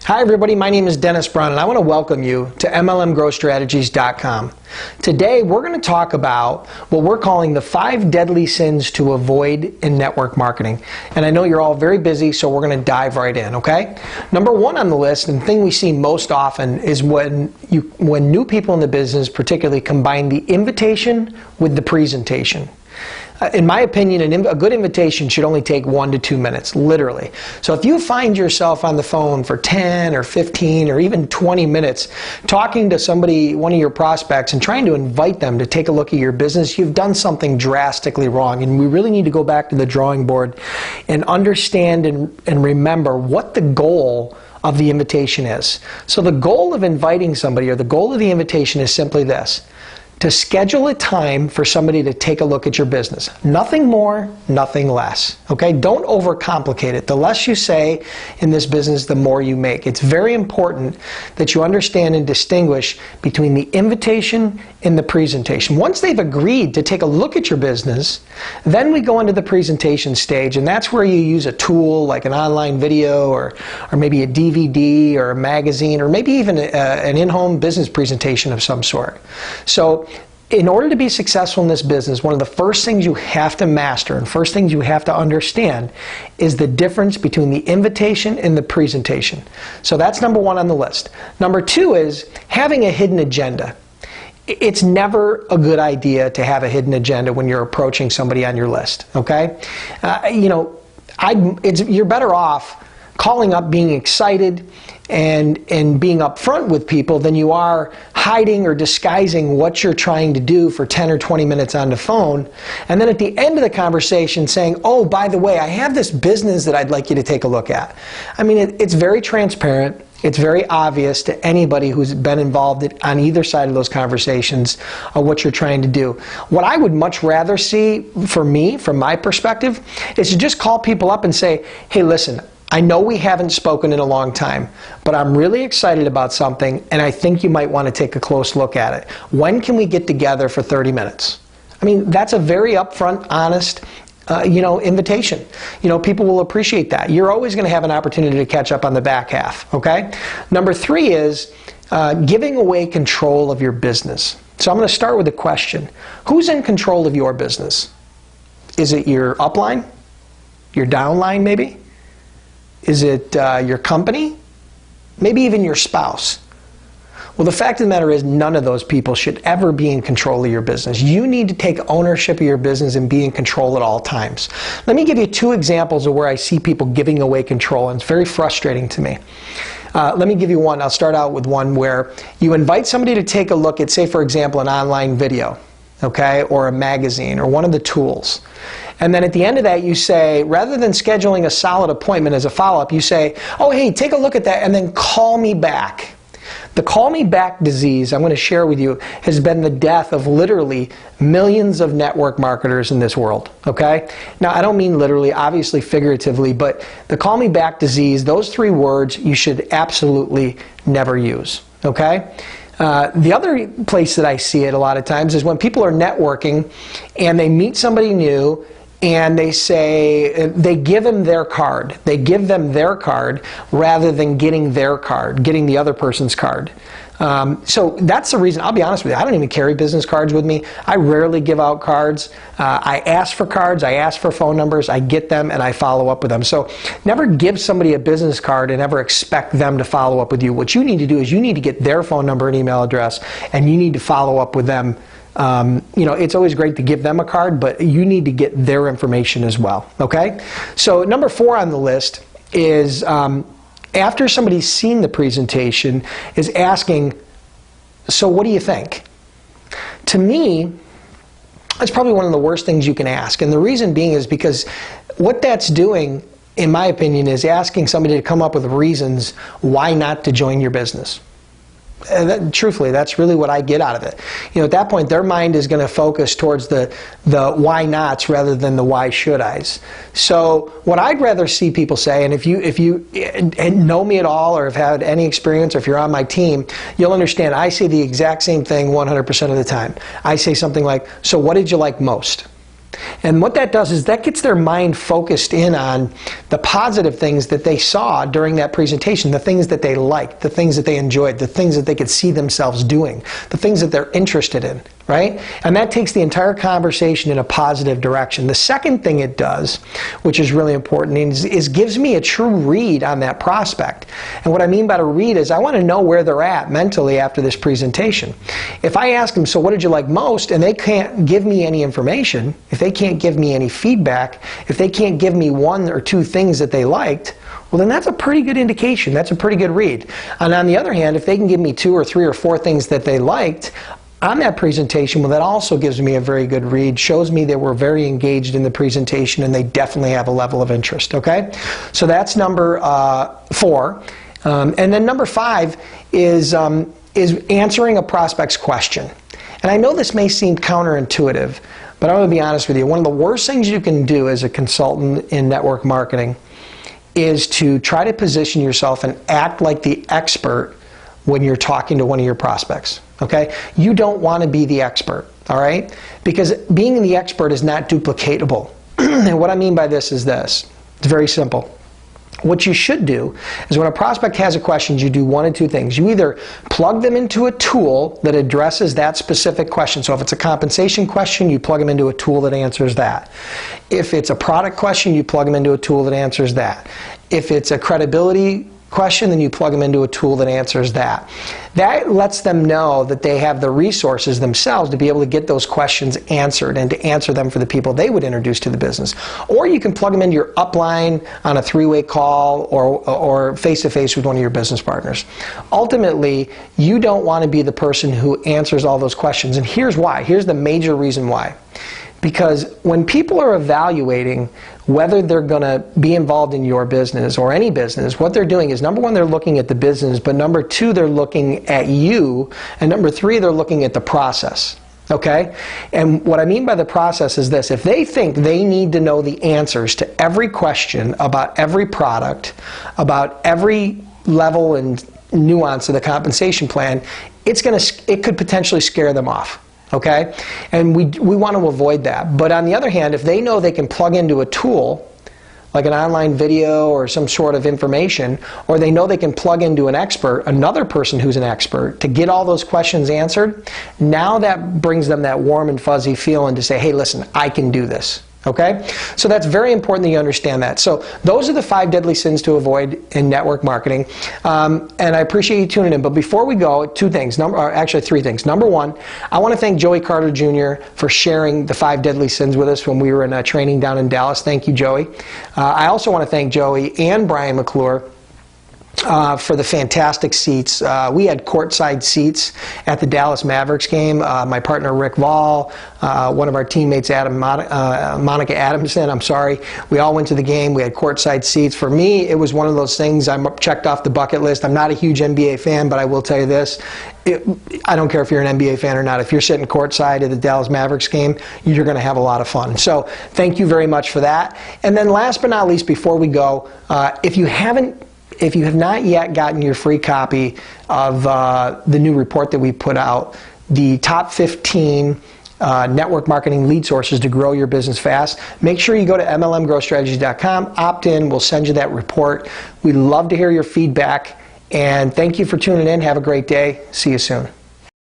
Hi everybody, my name is Dennis Brown and I want to welcome you to MLMGrowthStrategies.com. Today we're going to talk about what we're calling the 5 deadly sins to avoid in network marketing. And I know you're all very busy, so we're going to dive right in, okay? Number 1 on the list, and the thing we see most often, is when new people in the business particularly combine the invitation with the presentation. In my opinion, a good invitation should only take 1 to 2 minutes, literally. So if you find yourself on the phone for 10 or 15 or even 20 minutes talking to somebody, one of your prospects, and trying to invite them to take a look at your business, you've done something drastically wrong. And we really need to go back to the drawing board and understand and remember what the goal of the invitation is. So the goal of inviting somebody, or the goal of the invitation, is simply this: to schedule a time for somebody to take a look at your business. Nothing more, nothing less. Okay? Don't overcomplicate it. The less you say in this business, the more you make. It's very important that you understand and distinguish between the invitation and the presentation. Once they've agreed to take a look at your business, then we go into the presentation stage, and that's where you use a tool like an online video or maybe a DVD or a magazine or maybe even an in-home business presentation of some sort. So in order to be successful in this business, one of the first things you have to master and first things you have to understand is the difference between the invitation and the presentation. So that's number 1 on the list. Number 2 is having a hidden agenda. It's never a good idea to have a hidden agenda when you're approaching somebody on your list, okay? You're better off calling up, being excited, and being upfront with people than you are hiding or disguising what you're trying to do for 10 or 20 minutes on the phone, and then at the end of the conversation saying, oh, by the way, I have this business that I'd like you to take a look at. I mean, it's very transparent. It's very obvious to anybody who's been involved on either side of those conversations of what you're trying to do. What I would much rather see, for me, from my perspective, is to just call people up and say, hey, listen, I know we haven't spoken in a long time, but I'm really excited about something, and I think you might want to take a close look at it. When can we get together for 30 minutes? I mean, that's a very upfront, honest, invitation. People will appreciate that. You're always going to have an opportunity to catch up on the back half, okay? Number 3 is giving away control of your business. So I'm going to start with a question. Who's in control of your business? Is it your upline? Your downline, maybe? Is it your company? Maybe even your spouse? Well, the fact of the matter is none of those people should ever be in control of your business. You need to take ownership of your business and be in control at all times. Let me give you 2 examples of where I see people giving away control, and it's very frustrating to me. Let me give you one. I'll start out with one where you invite somebody to take a look at, say, for example, an online video, okay, or a magazine, or one of the tools. And then at the end of that, you say, rather than scheduling a solid appointment as a follow-up, you say, oh, hey, take a look at that, and then call me back. The call me back disease, I'm going to share with you, has been the death of literally millions of network marketers in this world, okay? Now, I don't mean literally, obviously figuratively, but the call me back disease, those 3 words you should absolutely never use, okay? The other place that I see it a lot of times is when people are networking and they meet somebody new and they say, they give them their card. They give them their card rather than getting their card, getting the other person's card. So that's the reason. I'll be honest with you, I don't even carry business cards with me. I rarely give out cards. I ask for cards, I ask for phone numbers, I get them, and I follow up with them. So never give somebody a business card and ever expect them to follow up with you. What you need to do is you need to get their phone number and email address, and you need to follow up with them. It's always great to give them a card, but you need to get their information as well, okay? So number 4 on the list is after somebody's seen the presentation, is asking, so what do you think? To me, that's probably one of the worst things you can ask. And the reason being is because what that's doing, in my opinion, is asking somebody to come up with reasons why not to join your business. Truthfully, that's really what I get out of it. At that point, their mind is going to focus towards the why nots rather than the why should I's. So what I'd rather see people say, and if you know me at all or have had any experience, or if you're on my team, you'll understand I say the exact same thing 100% of the time. I say something like, so what did you like most? And what that does is that gets their mind focused in on the positive things that they saw during that presentation, the things that they liked, the things that they enjoyed, the things that they could see themselves doing, the things that they're interested in, right? And that takes the entire conversation in a positive direction. The second thing it does, which is really important, is gives me a true read on that prospect. And what I mean by a read is I want to know where they're at mentally after this presentation. If I ask them, so what did you like most, and they can't give me any information, if they can't give me any feedback, if they can't give me one or two things that they liked, well, then that's a pretty good indication. That's a pretty good read. And on the other hand, if they can give me 2 or 3 or 4 things that they liked on that presentation, well, that also gives me a very good read, shows me they were very engaged in the presentation and they definitely have a level of interest, okay? So that's number 4. And then number 5 is answering a prospect's question. And I know this may seem counterintuitive, but I'm going to be honest with you. One of the worst things you can do as a consultant in network marketing is to try to position yourself and act like the expert when you're talking to one of your prospects, okay? You don't want to be the expert, all right? Because being the expert is not duplicatable. And what I mean by this is this. It's very simple. What you should do is when a prospect has a question, you do one of 2 things. You either plug them into a tool that addresses that specific question. So if it's a compensation question, you plug them into a tool that answers that. If it's a product question, you plug them into a tool that answers that. If it's a credibility question, then you plug them into a tool that answers that. That lets them know that they have the resources themselves to be able to get those questions answered and to answer them for the people they would introduce to the business. Or you can plug them into your upline on a 3-way call or face-to-face with one of your business partners. Ultimately, you don't want to be the person who answers all those questions. And here's why. Here's the major reason why. Because when people are evaluating whether they're going to be involved in your business or any business, what they're doing is, number 1, they're looking at the business, but number 2, they're looking at you, and number 3, they're looking at the process. Okay? And what I mean by the process is this. If they think they need to know the answers to every question about every product, about every level and nuance of the compensation plan, it could potentially scare them off. Okay? And we want to avoid that. But on the other hand, if they know they can plug into a tool, like an online video or some sort of information, or they know they can plug into an expert, another person who's an expert, to get all those questions answered, now that brings them that warm and fuzzy feeling to say, hey, listen, I can do this. Okay? So that's very important that you understand that. So those are the 5 deadly sins to avoid in network marketing. And I appreciate you tuning in. But before we go, 2 things, actually 3 things. Number 1, I want to thank Joey Carter Jr. for sharing the 5 deadly sins with us when we were in a training down in Dallas. Thank you, Joey. I also want to thank Joey and Brian McClure for the fantastic seats. We had courtside seats at the Dallas Mavericks game. My partner Rick Vahl, one of our teammates Monica Adamson, we all went to the game. We had courtside seats. For me, it was one of those things I checked off the bucket list. I'm not a huge NBA fan, but I will tell you this. I don't care if you're an NBA fan or not. If you're sitting courtside at the Dallas Mavericks game, you're going to have a lot of fun. So thank you very much for that. And then last but not least, before we go, if you have not yet gotten your free copy of the new report that we put out, the top 15 network marketing lead sources to grow your business fast, make sure you go to MLMGrowthStrategies.com, opt in, we'll send you that report. We'd love to hear your feedback, and thank you for tuning in. Have a great day. See you soon.